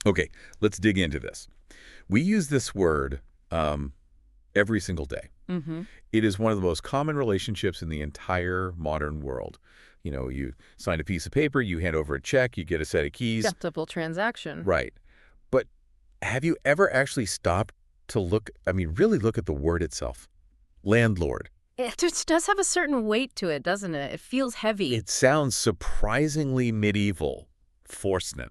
Okay, let's dig into this. We use this word every single day. Mm-hmm. It is one of the most common relationships in the entire modern world. You know, you sign a piece of paper, you hand over a check, you get a set of keys. Acceptable transaction. Right. But have you ever actually stopped to look, really look at the word itself? Landlord. It just does have a certain weight to it, doesn't it? It feels heavy. It sounds surprisingly medieval, Forstner.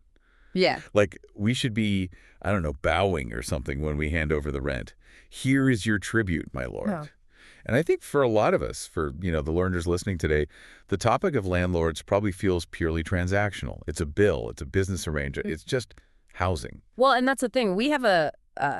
Yeah. Like we should be, I don't know, bowing or something when we hand over the rent. Here is your tribute, my lord. Oh. And I think for a lot of us, for, the learners listening today, the topic of landlords probably feels purely transactional. It's a bill. It's a business arrangement. It's just housing. Well, and that's the thing. We have a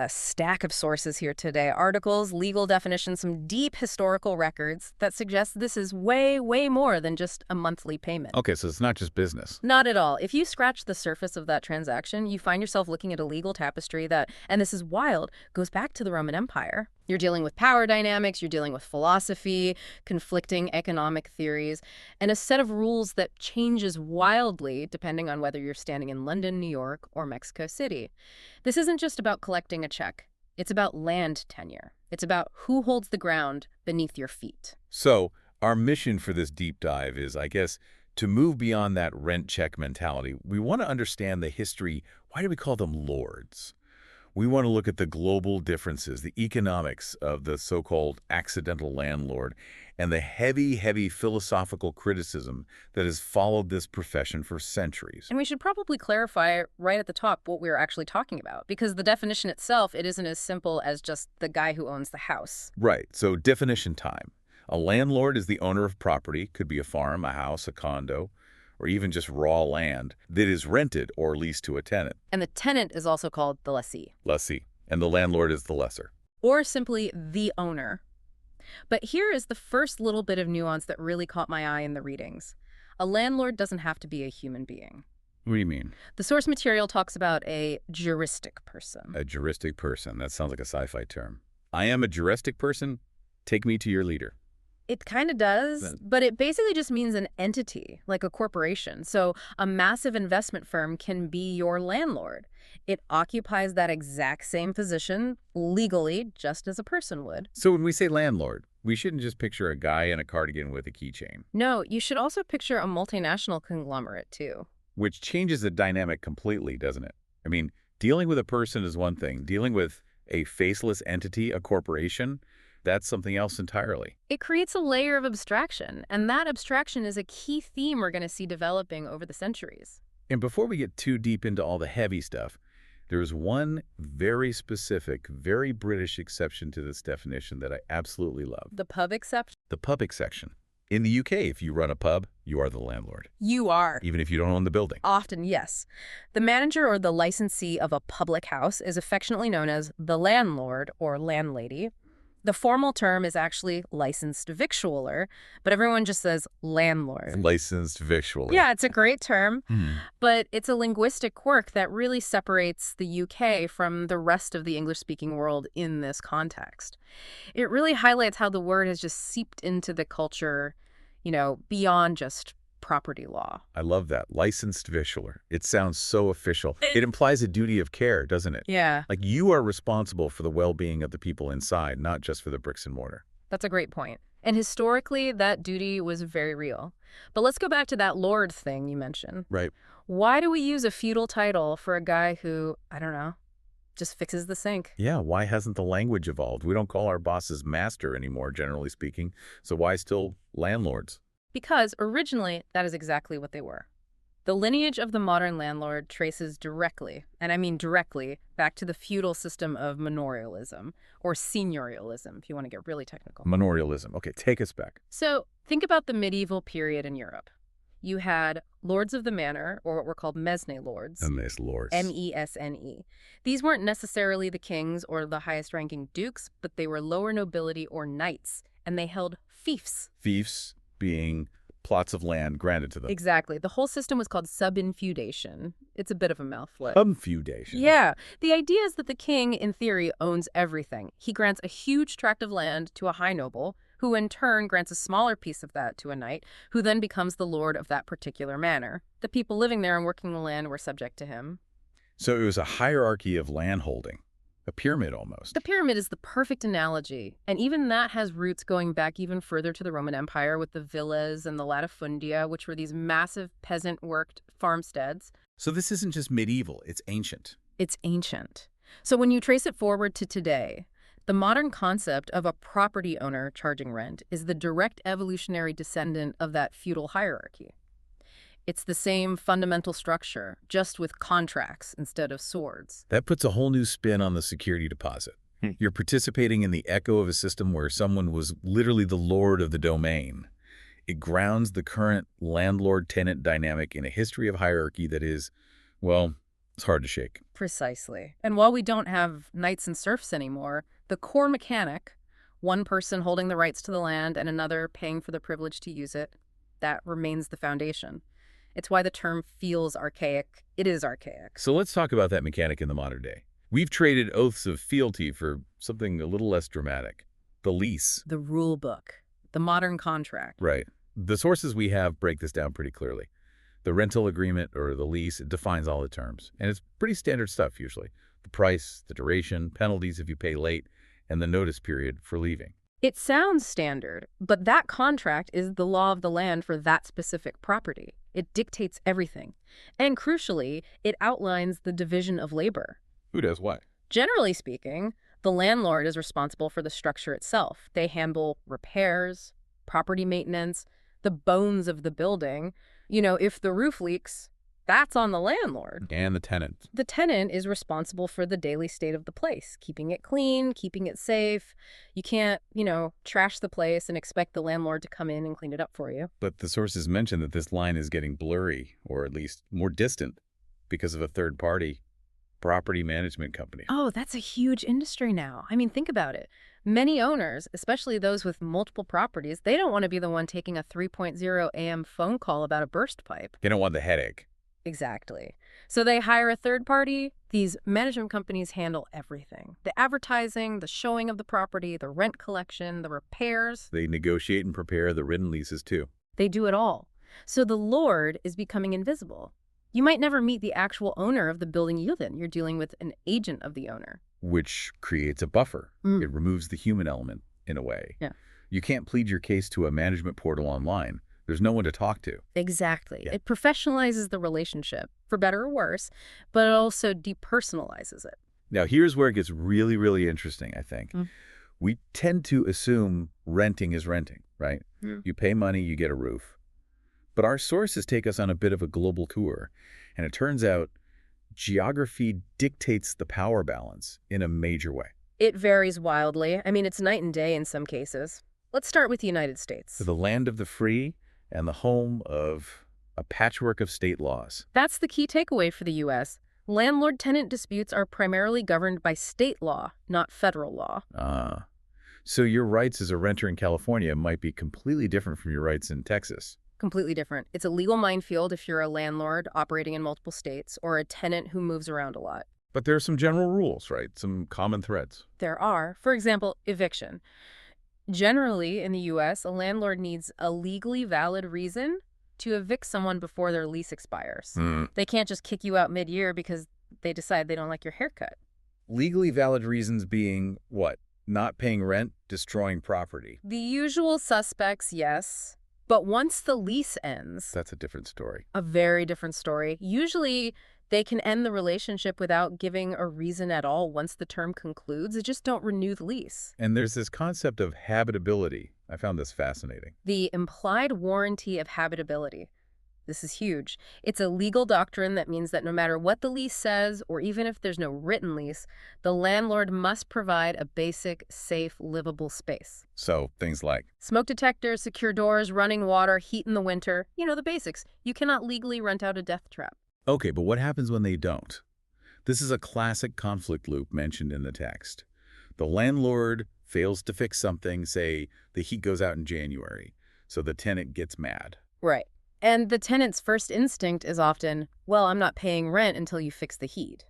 stack of sources here today. Articles, legal definitions, some deep historical records that suggest this is way, way more than just a monthly payment. Okay, so it's not just business. Not at all. If you scratch the surface of that transaction, you find yourself looking at a legal tapestry that, and this is wild, goes back to the Roman Empire. You're dealing with power dynamics, you're dealing with philosophy, conflicting economic theories, and a set of rules that changes wildly depending on whether you're standing in London, New York, or Mexico City. This isn't just about collecting a check. It's about land tenure. It's about who holds the ground beneath your feet. So our mission for this deep dive is, I guess, to move beyond that rent check mentality. We want to understand the history. Why do we call them lords? We want to look at the global differences, the economics of the so-called accidental landlord, and the heavy, heavy philosophical criticism that has followed this profession for centuries. And we should probably clarify right at the top what we're actually talking about, because the definition itself, it isn't as simple as just the guy who owns the house. Right, so definition time. A landlord is the owner of property, could be a farm, a house, a condo, or even just raw land that is rented or leased to a tenant. And the tenant is also called the lessee. Lessee. And the landlord is the lessor. Or simply the owner. But here is the first little bit of nuance that really caught my eye in the readings. A landlord doesn't have to be a human being. What do you mean? The source material talks about a juristic person. A juristic person. That sounds like a sci-fi term. I am a juristic person. Take me to your leader. It kind of does, but it basically just means an entity, like a corporation. So a massive investment firm can be your landlord. It occupies that exact same position legally, just as a person would. So when we say landlord, we shouldn't just picture a guy in a cardigan with a keychain. No, you should also picture a multinational conglomerate, too. Which changes the dynamic completely, doesn't it? I mean, dealing with a person is one thing. Dealing with a faceless entity, a corporation, that's something else entirely. It creates a layer of abstraction, and that abstraction is a key theme we're going to see developing over the centuries. And before we get too deep into all the heavy stuff, there's one very specific, very British exception to this definition that I absolutely love. The pub exception? The pub exception. In the UK, if you run a pub, you are the landlord. You are. Even if you don't own the building. Often, yes. The manager or the licensee of a public house is affectionately known as the landlord or landlady. The formal term is actually licensed victualler, but everyone just says landlord. Licensed victualler. Yeah, it's a great term, but it's a linguistic quirk that really separates the UK from the rest of the English-speaking world in this context. It really highlights how the word has just seeped into the culture, beyond just property law. I love that. Licensed victualler. It sounds so official. It implies a duty of care, doesn't it? Yeah. Like you are responsible for the well-being of the people inside, not just for the bricks and mortar. That's a great point. And historically, that duty was very real. But let's go back to that lord thing you mentioned. Right. Why do we use a feudal title for a guy who, I don't know, just fixes the sink? Yeah, why hasn't the language evolved? We don't call our bosses master anymore, generally speaking. So why still landlords? Because originally, that is exactly what they were. The lineage of the modern landlord traces directly, and I mean directly, back to the feudal system of manorialism, or seniorialism, if you want to get really technical. Manorialism. Okay, take us back. So think about the medieval period in Europe. You had lords of the manor, or what were called mesne lords. Lords. M-E-S-N-E. These weren't necessarily the kings or the highest-ranking dukes, but they were lower nobility or knights, and they held fiefs. Fiefs being plots of land granted to them. Exactly. The whole system was called subinfeudation. It's a bit of a mouthful. Subfeudation. Yeah. The idea is that the king, in theory, owns everything. He grants a huge tract of land to a high noble, who in turn grants a smaller piece of that to a knight, who then becomes the lord of that particular manor. The people living there and working the land were subject to him. So it was a hierarchy of landholding, a pyramid almost. The pyramid is the perfect analogy, and even that has roots going back even further to the Roman Empire with the villas and the latifundia, which were these massive peasant-worked farmsteads. So this isn't just medieval, it's ancient. It's ancient. So when you trace it forward to today, the modern concept of a property owner charging rent is the direct evolutionary descendant of that feudal hierarchy. It's the same fundamental structure, just with contracts instead of swords. That puts a whole new spin on the security deposit. You're participating in the echo of a system where someone was literally the lord of the domain. It grounds the current landlord-tenant dynamic in a history of hierarchy that is, well, it's hard to shake. Precisely. And while we don't have knights and serfs anymore, the core mechanic, one person holding the rights to the land and another paying for the privilege to use it, that remains the foundation. It's why the term feels archaic. It is archaic. So let's talk about that mechanic in the modern day. We've traded oaths of fealty for something a little less dramatic. The lease. The rule book. The modern contract. Right. The sources we have break this down pretty clearly. The rental agreement or the lease, it defines all the terms. And it's pretty standard stuff usually. The price, the duration, penalties if you pay late, and the notice period for leaving. It sounds standard, but that contract is the law of the land for that specific property. It dictates everything. And crucially, it outlines the division of labor. Who does what? Generally speaking, the landlord is responsible for the structure itself. They handle repairs, property maintenance, the bones of the building. You know, if the roof leaks, that's on the landlord. And the tenant. The tenant is responsible for the daily state of the place, keeping it clean, keeping it safe. You can't, trash the place and expect the landlord to come in and clean it up for you. But the sources mention that this line is getting blurry, or at least more distant, because of a third-party property management company. Oh, that's a huge industry now. I mean, think about it. Many owners, especially those with multiple properties, they don't want to be the one taking a 3.0 AM phone call about a burst pipe. They don't want the headache. Exactly. So they hire a third party. These management companies handle everything. The advertising, the showing of the property, the rent collection, the repairs. They negotiate and prepare the written leases too. They do it all. So the lord is becoming invisible. You might never meet the actual owner of the building you live in. You're dealing with an agent of the owner. Which creates a buffer. It removes the human element in a way. Yeah. You can't plead your case to a management portal online. There's no one to talk to. Exactly. Yeah. It professionalizes the relationship, for better or worse, but it also depersonalizes it. Now, here's where it gets really, really interesting, I think. We tend to assume renting is renting, right? You pay money, you get a roof. But our sources take us on a bit of a global tour, and it turns out geography dictates the power balance in a major way. It varies wildly. I mean, it's night and day in some cases. Let's start with the United States. The land of the free and the home of a patchwork of state laws. That's the key takeaway for the U.S. Landlord-tenant disputes are primarily governed by state law, not federal law. So your rights as a renter in California might be completely different from your rights in Texas. Completely different. It's a legal minefield if you're a landlord operating in multiple states or a tenant who moves around a lot. But there are some general rules, right? Some common threads. There are. For example, eviction. Generally, in the U.S., a landlord needs a legally valid reason to evict someone before their lease expires. They can't just kick you out mid-year because they decide they don't like your haircut. Legally valid reasons being what? Not paying rent, destroying property. The usual suspects, yes. But once the lease ends... That's a different story. A very different story. Usually, they can end the relationship without giving a reason at all once the term concludes. They just don't renew the lease. And there's this concept of habitability. I found this fascinating. The implied warranty of habitability. This is huge. It's a legal doctrine that means that no matter what the lease says, or even if there's no written lease, the landlord must provide a basic, safe, livable space. So things like smoke detectors, secure doors, running water, heat in the winter. You know, the basics. You cannot legally rent out a death trap. Okay, but what happens when they don't? This is a classic conflict loop mentioned in the text. The landlord fails to fix something, say the heat goes out in January, so the tenant gets mad. Right. And the tenant's first instinct is often, well, I'm not paying rent until you fix the heat.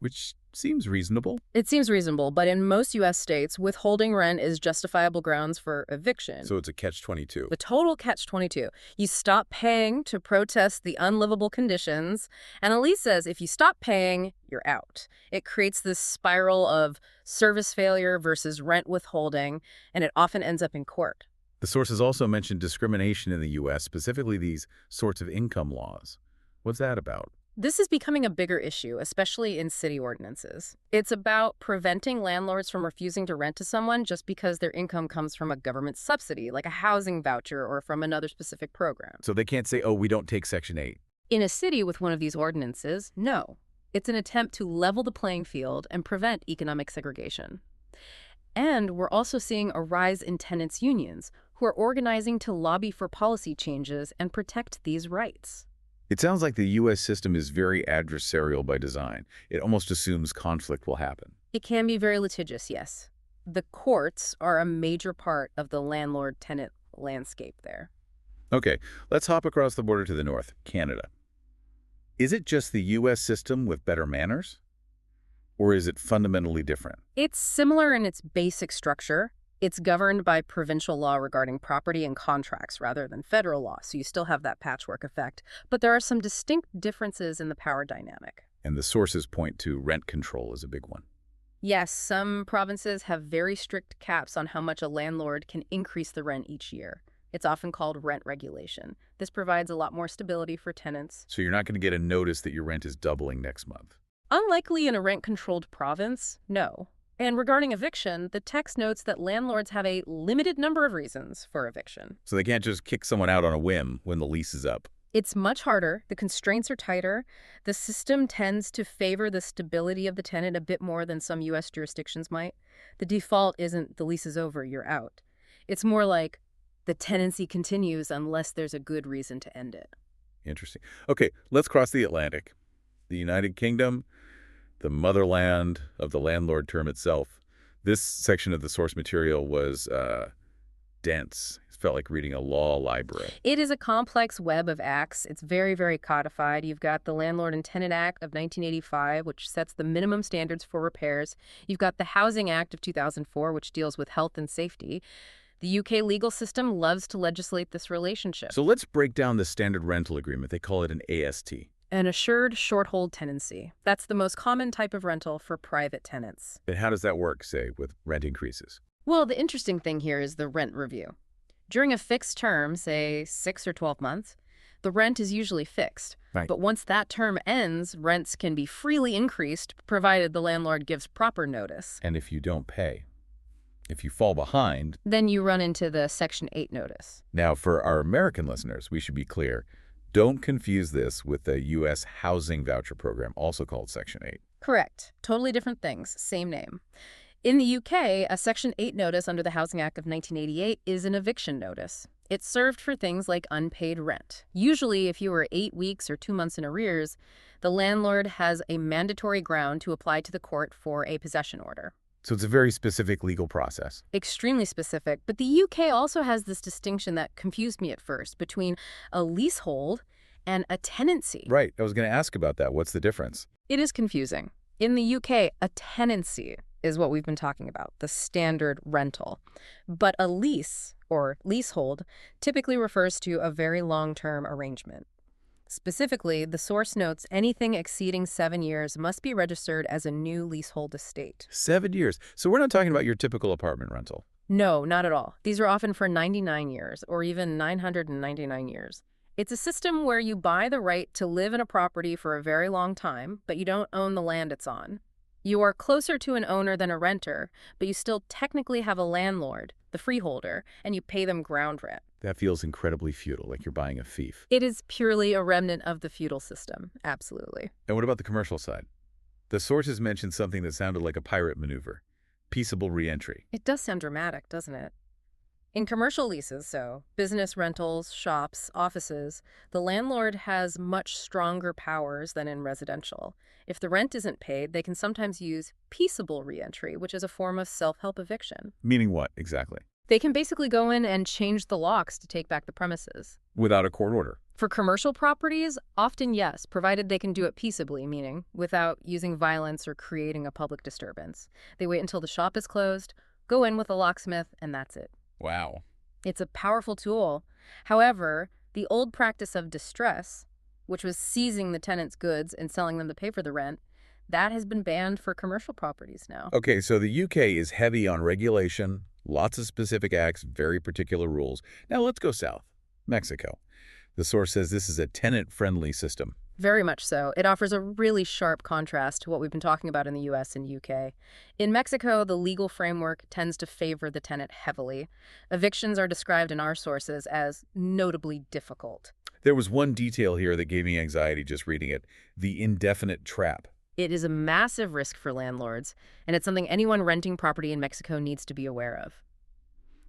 which seems reasonable. It seems reasonable, but in most U.S. states, withholding rent is justifiable grounds for eviction. So it's a catch-22. The total catch-22. You stop paying to protest the unlivable conditions, and a lease says if you stop paying, you're out. It creates this spiral of service failure versus rent withholding, and it often ends up in court. The sources also mentioned discrimination in the U.S., specifically these sorts of income laws. What's that about? This is becoming a bigger issue, especially in city ordinances. It's about preventing landlords from refusing to rent to someone just because their income comes from a government subsidy, like a housing voucher or from another specific program. So they can't say, oh, we don't take Section 8. In a city with one of these ordinances, no. It's an attempt to level the playing field and prevent economic segregation. And we're also seeing a rise in tenants' unions, who are organizing to lobby for policy changes and protect these rights. It sounds like the U.S. system is very adversarial by design. It almost assumes conflict will happen. It can be very litigious, yes. The courts are a major part of the landlord-tenant landscape there. Okay, let's hop across the border to the north, Canada. Is it just the U.S. system with better manners? Or is it fundamentally different? It's similar in its basic structure. It's governed by provincial law regarding property and contracts rather than federal law, so you still have that patchwork effect. But there are some distinct differences in the power dynamic. And the sources point to rent control as a big one. Yes, some provinces have very strict caps on how much a landlord can increase the rent each year. It's often called rent regulation. This provides a lot more stability for tenants. So you're not going to get a notice that your rent is doubling next month. Unlikely in a rent-controlled province, no. And regarding eviction, the text notes that landlords have a limited number of reasons for eviction. So they can't just kick someone out on a whim when the lease is up. It's much harder. The constraints are tighter. The system tends to favor the stability of the tenant a bit more than some U.S. jurisdictions might. The default isn't the lease is over, you're out. It's more like the tenancy continues unless there's a good reason to end it. Interesting. Okay, let's cross the Atlantic. The United Kingdom, the motherland of the landlord term itself. This section of the source material was dense. It felt like reading a law library. It is a complex web of acts. It's very, very codified. You've got the Landlord and Tenant Act of 1985, which sets the minimum standards for repairs. You've got the Housing Act of 2004, which deals with health and safety. The UK legal system loves to legislate this relationship. So let's break down the standard rental agreement. They call it an AST. An assured short-hold tenancy. That's the most common type of rental for private tenants. And how does that work, say, with rent increases? Well, the interesting thing here is the rent review. During a fixed term, say 6 or 12 months, the rent is usually fixed. Right. But once that term ends, rents can be freely increased, provided the landlord gives proper notice. And if you don't pay, if you fall behind, then you run into the Section 8 notice. Now, for our American listeners, we should be clear. Don't confuse this with the U.S. housing voucher program, also called Section 8. Correct. Totally different things, same name. In the UK, a Section 8 notice under the Housing Act of 1988 is an eviction notice. It's served for things like unpaid rent. Usually, if you were 8 weeks or 2 months in arrears, the landlord has a mandatory ground to apply to the court for a possession order. So it's a very specific legal process. Extremely specific. But the UK also has this distinction that confused me at first between a leasehold and a tenancy. Right. I was going to ask about that. What's the difference? It is confusing. In the UK, a tenancy is what we've been talking about, the standard rental. But a lease, or leasehold, typically refers to a very long-term arrangement. Specifically, the source notes anything exceeding 7 years must be registered as a new leasehold estate. 7 years. So we're not talking about your typical apartment rental. No, not at all. These are often for 99 years or even 999 years. It's a system where you buy the right to live in a property for a very long time, but you don't own the land it's on. You are closer to an owner than a renter, but you still technically have a landlord, the freeholder, and you pay them ground rent. That feels incredibly feudal, like you're buying a fief. It is purely a remnant of the feudal system, absolutely. And what about the commercial side? The sources mentioned something that sounded like a pirate maneuver, peaceable reentry. It does sound dramatic, doesn't it? In commercial leases, so business rentals, shops, offices, the landlord has much stronger powers than in residential. If the rent isn't paid, they can sometimes use peaceable reentry, which is a form of self-help eviction. Meaning what, exactly? They can basically go in and change the locks to take back the premises. Without a court order. For commercial properties, often yes, provided they can do it peaceably, meaning without using violence or creating a public disturbance. They wait until the shop is closed, go in with a locksmith, and that's it. Wow. It's a powerful tool. However, the old practice of distress, which was seizing the tenant's goods and selling them to pay for the rent, that has been banned for commercial properties now. Okay, so the UK is heavy on regulation, lots of specific acts, very particular rules. Now let's go south. Mexico. The source says this is a tenant-friendly system. Very much so. It offers a really sharp contrast to what we've been talking about in the US and UK. In Mexico, the legal framework tends to favor the tenant heavily. Evictions are described in our sources as notably difficult. There was one detail here that gave me anxiety just reading it, the indefinite trap. It is a massive risk for landlords, and it's something anyone renting property in Mexico needs to be aware of.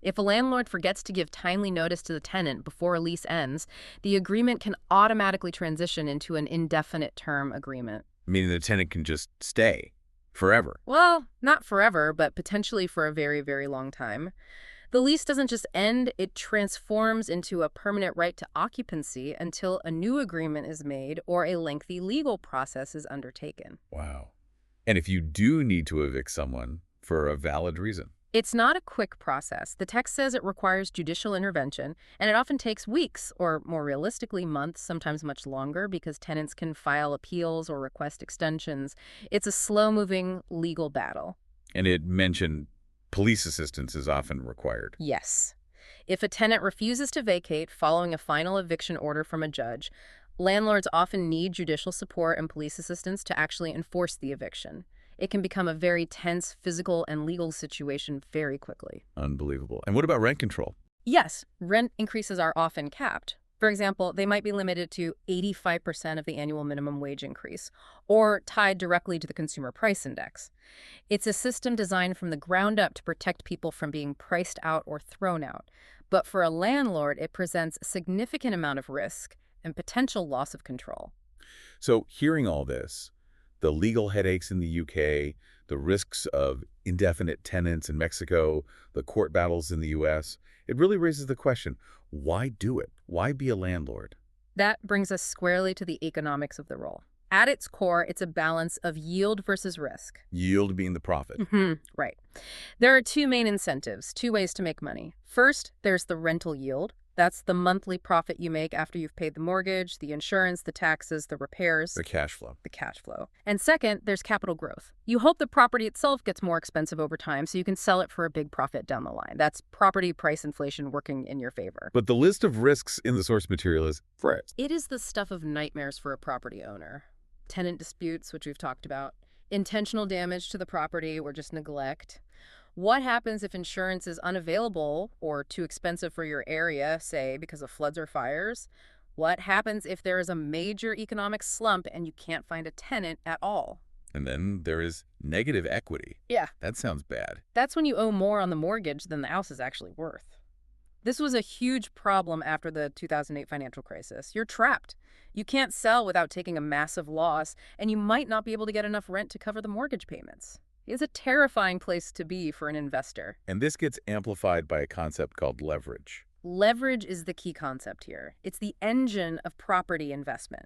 If a landlord forgets to give timely notice to the tenant before a lease ends, the agreement can automatically transition into an indefinite term agreement. Meaning the tenant can just stay forever. Well, not forever, but potentially for a very, very long time. The lease doesn't just end, it transforms into a permanent right to occupancy until a new agreement is made or a lengthy legal process is undertaken. Wow. And if you do need to evict someone for a valid reason. It's not a quick process. The text says it requires judicial intervention, and it often takes weeks, or more realistically, months, sometimes much longer, because tenants can file appeals or request extensions. It's a slow-moving legal battle. And it mentioned police assistance is often required. Yes. If a tenant refuses to vacate following a final eviction order from a judge, landlords often need judicial support and police assistance to actually enforce the eviction. It can become a very tense physical and legal situation very quickly. Unbelievable. And what about rent control? Yes, rent increases are often capped. For example, they might be limited to 85% of the annual minimum wage increase, or tied directly to the consumer price index. It's a system designed from the ground up to protect people from being priced out or thrown out. But for a landlord, it presents a significant amount of risk and potential loss of control. So hearing all this, the legal headaches in the UK, the risks of indefinite tenants in Mexico, the court battles in the US, it really raises the question, why do it? Why be a landlord? That brings us squarely to the economics of the role. At its core, it's a balance of yield versus risk. Yield being the profit. Right. There are two main incentives, two ways to make money. First, there's the rental yield. That's the monthly profit you make after you've paid the mortgage, the insurance, the taxes, the repairs. The cash flow. The cash flow. And second, there's capital growth. You hope the property itself gets more expensive over time so you can sell it for a big profit down the line. That's property price inflation working in your favor. But the list of risks in the source material is fresh. It is the stuff of nightmares for a property owner. Tenant disputes, which we've talked about, intentional damage to the property or just neglect. What happens if insurance is unavailable or too expensive for your area, say because of floods or fires? What happens if there is a major economic slump and you can't find a tenant at all? And then there is negative equity. Yeah. That sounds bad. That's when you owe more on the mortgage than the house is actually worth. This was a huge problem after the 2008 financial crisis. You're trapped. You can't sell without taking a massive loss, and you might not be able to get enough rent to cover the mortgage payments. It's a terrifying place to be for an investor. And this gets amplified by a concept called leverage. Leverage is the key concept here. It's the engine of property investment.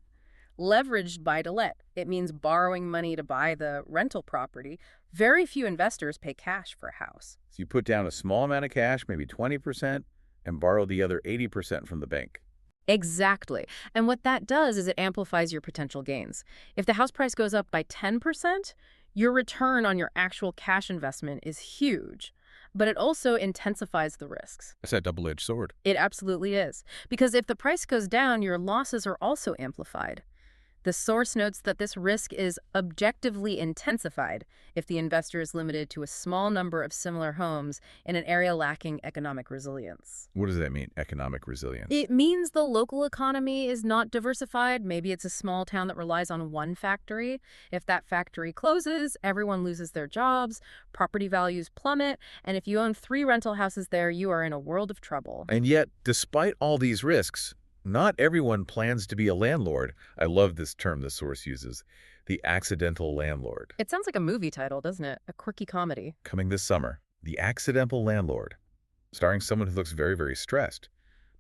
Leveraged buy-to-let. It means borrowing money to buy the rental property. Very few investors pay cash for a house. So you put down a small amount of cash, maybe 20%, and borrow the other 80% from the bank. Exactly. And what that does is it amplifies your potential gains. If the house price goes up by 10%, your return on your actual cash investment is huge, but it also intensifies the risks. That's a double-edged sword. It absolutely is. Because if the price goes down, your losses are also amplified. The source notes that this risk is objectively intensified if the investor is limited to a small number of similar homes in an area lacking economic resilience. What does that mean, economic resilience? It means the local economy is not diversified. Maybe it's a small town that relies on one factory. If that factory closes, everyone loses their jobs, property values plummet, and if you own 3 rental houses there, you are in a world of trouble. And yet, despite all these risks, not everyone plans to be a landlord. I love this term the source uses, the accidental landlord. It sounds like a movie title, doesn't it? A quirky comedy. Coming this summer, The Accidental Landlord, starring someone who looks very, very stressed.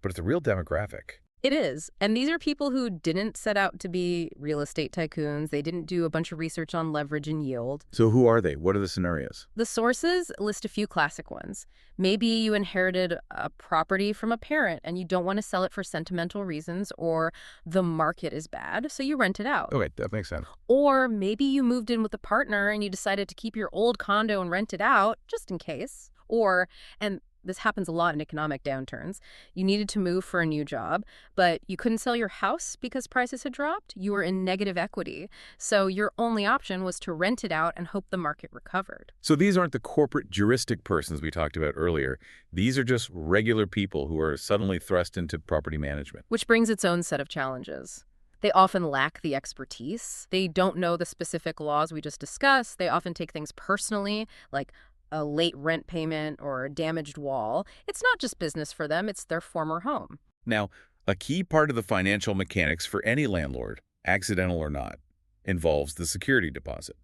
But it's a real demographic. It is. And these are people who didn't set out to be real estate tycoons. They didn't do a bunch of research on leverage and yield. So who are they? What are the scenarios? The sources list a few classic ones. Maybe you inherited a property from a parent and you don't want to sell it for sentimental reasons, or the market is bad, so you rent it out. Okay, that makes sense. Or maybe you moved in with a partner and you decided to keep your old condo and rent it out just in case. Or, and this happens a lot in economic downturns, you needed to move for a new job, but you couldn't sell your house because prices had dropped. You were in negative equity. So your only option was to rent it out and hope the market recovered. So these aren't the corporate juristic persons we talked about earlier. These are just regular people who are suddenly thrust into property management. Which brings its own set of challenges. They often lack the expertise. They don't know the specific laws we just discussed. They often take things personally, like a late rent payment or a damaged wall. It's not just business for them, it's their former home. Now, a key part of the financial mechanics for any landlord, accidental or not, involves the security deposit.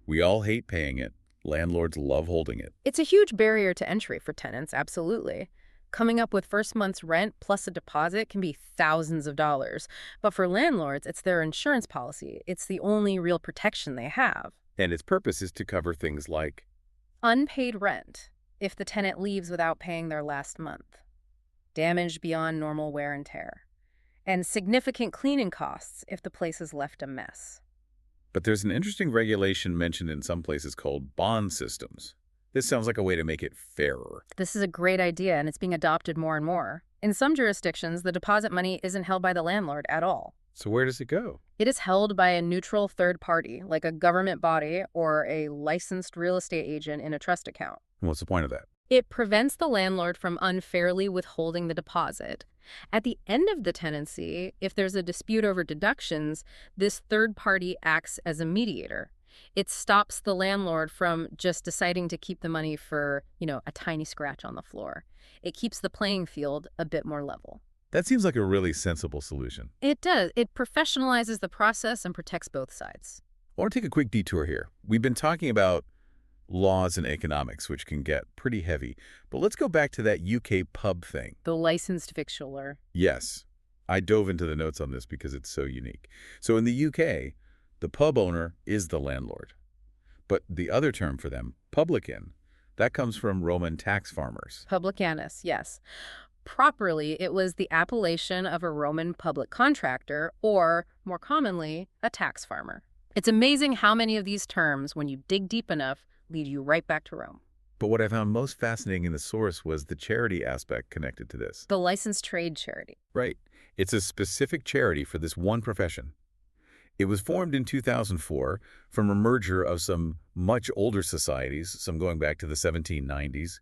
We all hate paying it. Landlords love holding it. It's a huge barrier to entry for tenants, absolutely. Coming up with first month's rent plus a deposit can be thousands of dollars. But for landlords, it's their insurance policy. It's the only real protection they have. And its purpose is to cover things like Unpaid rent, if the tenant leaves without paying their last month. Damage beyond normal wear and tear. And significant cleaning costs if the place is left a mess. But there's an interesting regulation mentioned in some places called bond systems. This sounds like a way to make it fairer. This is a great idea, and it's being adopted more and more. In some jurisdictions, the deposit money isn't held by the landlord at all. So where does it go? It is held by a neutral third party, like a government body or a licensed real estate agent in a trust account. What's the point of that? It prevents the landlord from unfairly withholding the deposit. At the end of the tenancy, if there's a dispute over deductions, this third party acts as a mediator. It stops the landlord from just deciding to keep the money for, a tiny scratch on the floor. It keeps the playing field a bit more level. That seems like a really sensible solution. It does. It professionalizes the process and protects both sides. I want to take a quick detour here. We've been talking about laws and economics, which can get pretty heavy. But let's go back to that UK pub thing. The licensed victualler. Yes. I dove into the notes on this because it's so unique. So in the UK, the pub owner is the landlord. But the other term for them, publican, that comes from Roman tax farmers. Publicanus, yes. Properly, it was the appellation of a Roman public contractor, or, more commonly, a tax farmer. It's amazing how many of these terms, when you dig deep enough, lead you right back to Rome. But what I found most fascinating in the source was the charity aspect connected to this. The licensed trade charity. Right. It's a specific charity for this one profession. It was formed in 2004 from a merger of some much older societies, some going back to the 1790s,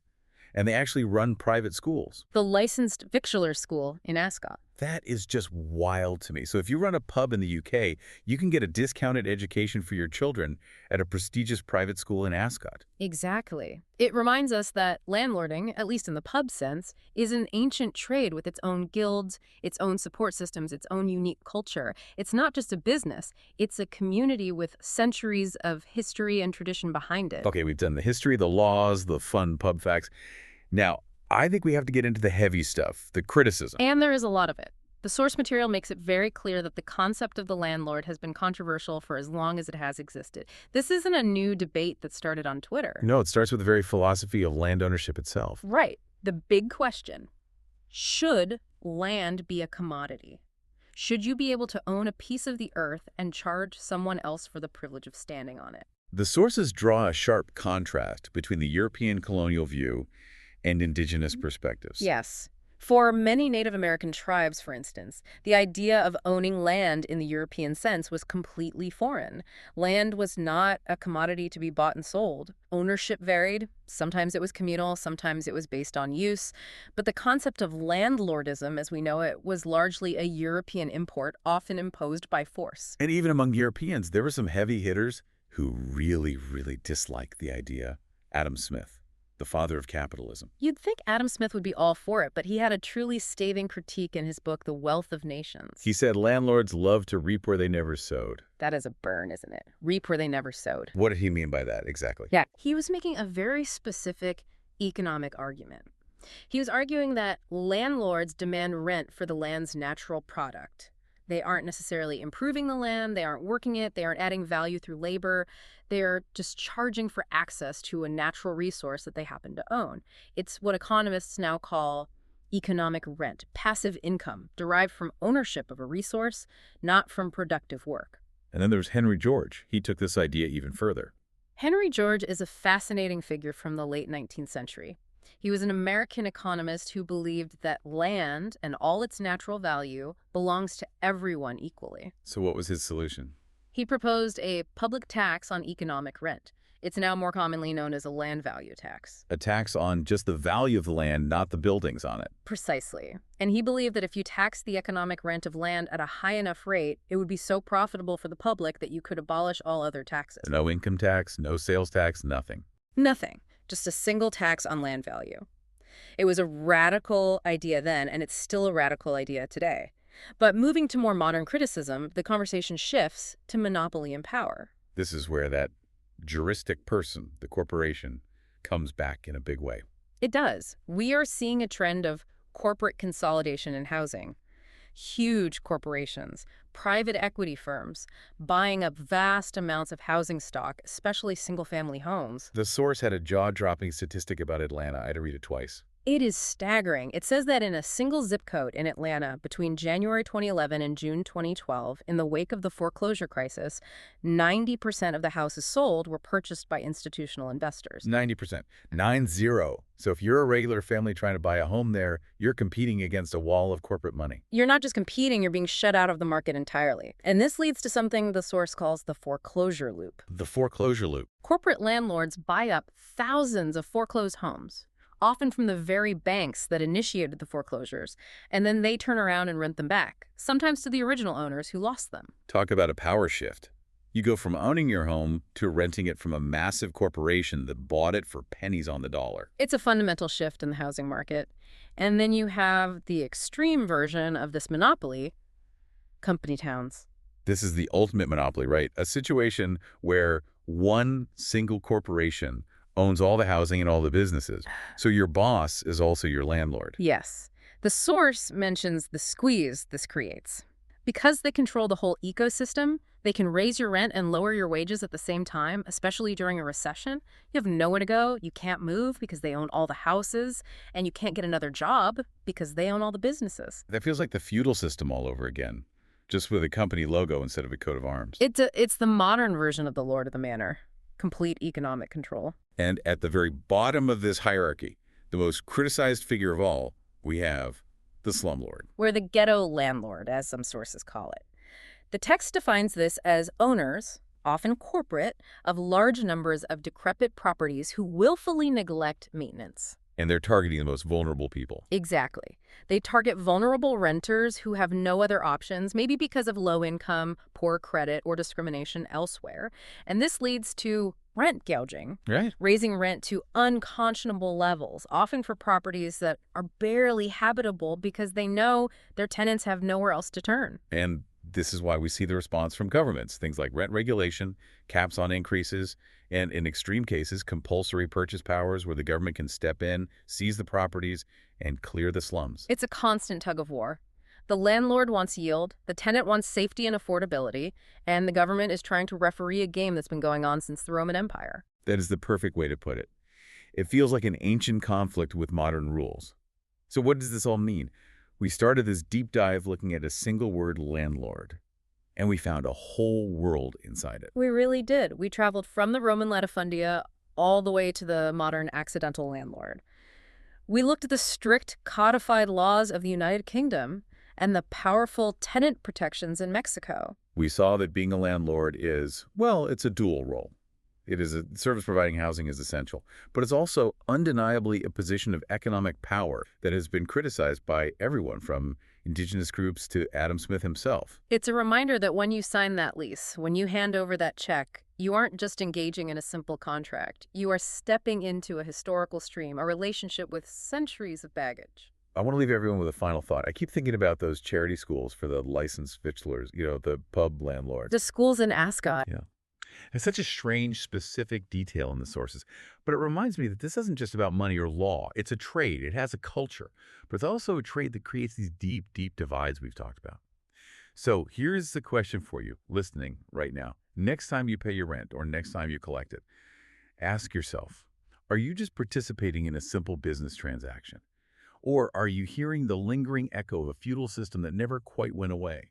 and they actually run private schools. The licensed victualler school in Ascot. That is just wild to me. So if you run a pub in the UK, you can get a discounted education for your children at a prestigious private school in Ascot. Exactly. It reminds us that landlording, at least in the pub sense, is an ancient trade with its own guilds, its own support systems, its own unique culture. It's not just a business. It's a community with centuries of history and tradition behind it. Okay, we've done the history, the laws, the fun pub facts. Now, I think we have to get into the heavy stuff, the criticism. And there is a lot of it. The source material makes it very clear that the concept of the landlord has been controversial for as long as it has existed. This isn't a new debate that started on Twitter. No, it starts with the very philosophy of land ownership itself. Right. The big question. Should land be a commodity? Should you be able to own a piece of the earth and charge someone else for the privilege of standing on it? The sources draw a sharp contrast between the European colonial view and indigenous perspectives. Yes. For many Native American tribes, for instance, the idea of owning land in the European sense was completely foreign. Land was not a commodity to be bought and sold. Ownership varied. Sometimes it was communal, sometimes it was based on use. But the concept of landlordism, as we know it, was largely a European import, often imposed by force. And even among Europeans, there were some heavy hitters who really, really disliked the idea. Adam Smith, the father of capitalism. You'd think Adam Smith would be all for it, but he had a truly scathing critique in his book, The Wealth of Nations. He said landlords love to reap where they never sowed. That is a burn, isn't it? Reap where they never sowed. What did he mean by that exactly? Yeah. He was making a very specific economic argument. He was arguing that landlords demand rent for the land's natural product. They aren't necessarily improving the land, they aren't working it, they aren't adding value through labor. They're just charging for access to a natural resource that they happen to own. It's what economists now call economic rent, passive income, derived from ownership of a resource, not from productive work. And then there's Henry George. He took this idea even further. Henry George is a fascinating figure from the late 19th century. He was an American economist who believed that land and all its natural value belongs to everyone equally. So what was his solution? He proposed a public tax on economic rent. It's now more commonly known as a land value tax. A tax on just the value of the land, not the buildings on it. Precisely. And he believed that if you taxed the economic rent of land at a high enough rate, it would be so profitable for the public that you could abolish all other taxes. No income tax, no sales tax, nothing. Nothing. Just a single tax on land value. It was a radical idea then, and it's still a radical idea today. But moving to more modern criticism, the conversation shifts to monopoly and power. This is where that juristic person, the corporation, comes back in a big way. It does. We are seeing a trend of corporate consolidation in housing. Huge corporations, private equity firms, buying up vast amounts of housing stock, especially single-family homes. The source had a jaw-dropping statistic about Atlanta. I had to read it twice. It is staggering. It says that in a single zip code in Atlanta between January 2011 and June 2012, in the wake of the foreclosure crisis, 90% of the houses sold were purchased by institutional investors. 90%. 9-0. So if you're a regular family trying to buy a home there, you're competing against a wall of corporate money. You're not just competing, you're being shut out of the market entirely. And this leads to something the source calls the foreclosure loop. The foreclosure loop. Corporate landlords buy up thousands of foreclosed homes, often from the very banks that initiated the foreclosures, and then they turn around and rent them back, sometimes to the original owners who lost them. Talk about a power shift. You go from owning your home to renting it from a massive corporation that bought it for pennies on the dollar. It's a fundamental shift in the housing market. And then you have the extreme version of this monopoly, company towns. This is the ultimate monopoly, right? A situation where one single corporation owns all the housing and all the businesses. So your boss is also your landlord. Yes. The source mentions the squeeze this creates. Because they control the whole ecosystem, they can raise your rent and lower your wages at the same time, especially during a recession. You have nowhere to go, you can't move because they own all the houses, and you can't get another job because they own all the businesses. That feels like the feudal system all over again, just with a company logo instead of a coat of arms. It's the modern version of the Lord of the Manor. Complete economic control. And at the very bottom of this hierarchy, the most criticized figure of all, we have the slumlord. We're the ghetto landlord, as some sources call it. The text defines this as owners, often corporate, of large numbers of decrepit properties who willfully neglect maintenance. And they're targeting the most vulnerable people. Exactly. They target vulnerable renters who have no other options, maybe because of low income, poor credit, or discrimination elsewhere. And this leads to rent gouging, Right. raising rent to unconscionable levels, often for properties that are barely habitable because they know their tenants have nowhere else to turn. And this is why we see the response from governments, things like rent regulation, caps on increases, and in extreme cases, compulsory purchase powers where the government can step in, seize the properties, and clear the slums. It's a constant tug of war. The landlord wants yield, the tenant wants safety and affordability, and the government is trying to referee a game that's been going on since the Roman Empire. That is the perfect way to put it. It feels like an ancient conflict with modern rules. So what does this all mean? We started this deep dive looking at a single word, landlord, and we found a whole world inside it. We really did. We traveled from the Roman latifundia all the way to the modern accidental landlord. We looked at the strict codified laws of the United Kingdom and the powerful tenant protections in Mexico. We saw that being a landlord is, well, it's a dual role. It is a service providing housing is essential, but it's also undeniably a position of economic power that has been criticized by everyone from indigenous groups to Adam Smith himself. It's a reminder that when you sign that lease, when you hand over that check, you aren't just engaging in a simple contract. You are stepping into a historical stream, a relationship with centuries of baggage. I want to leave everyone with a final thought. I keep thinking about those charity schools for the licensed victualers, the pub landlords. The schools in Ascot. Yeah. It's such a strange, specific detail in the sources. But it reminds me that this isn't just about money or law. It's a trade. It has a culture. But it's also a trade that creates these deep, deep divides we've talked about. So here's the question for you listening right now. Next time you pay your rent or next time you collect it, ask yourself, are you just participating in a simple business transaction? Or are you hearing the lingering echo of a feudal system that never quite went away?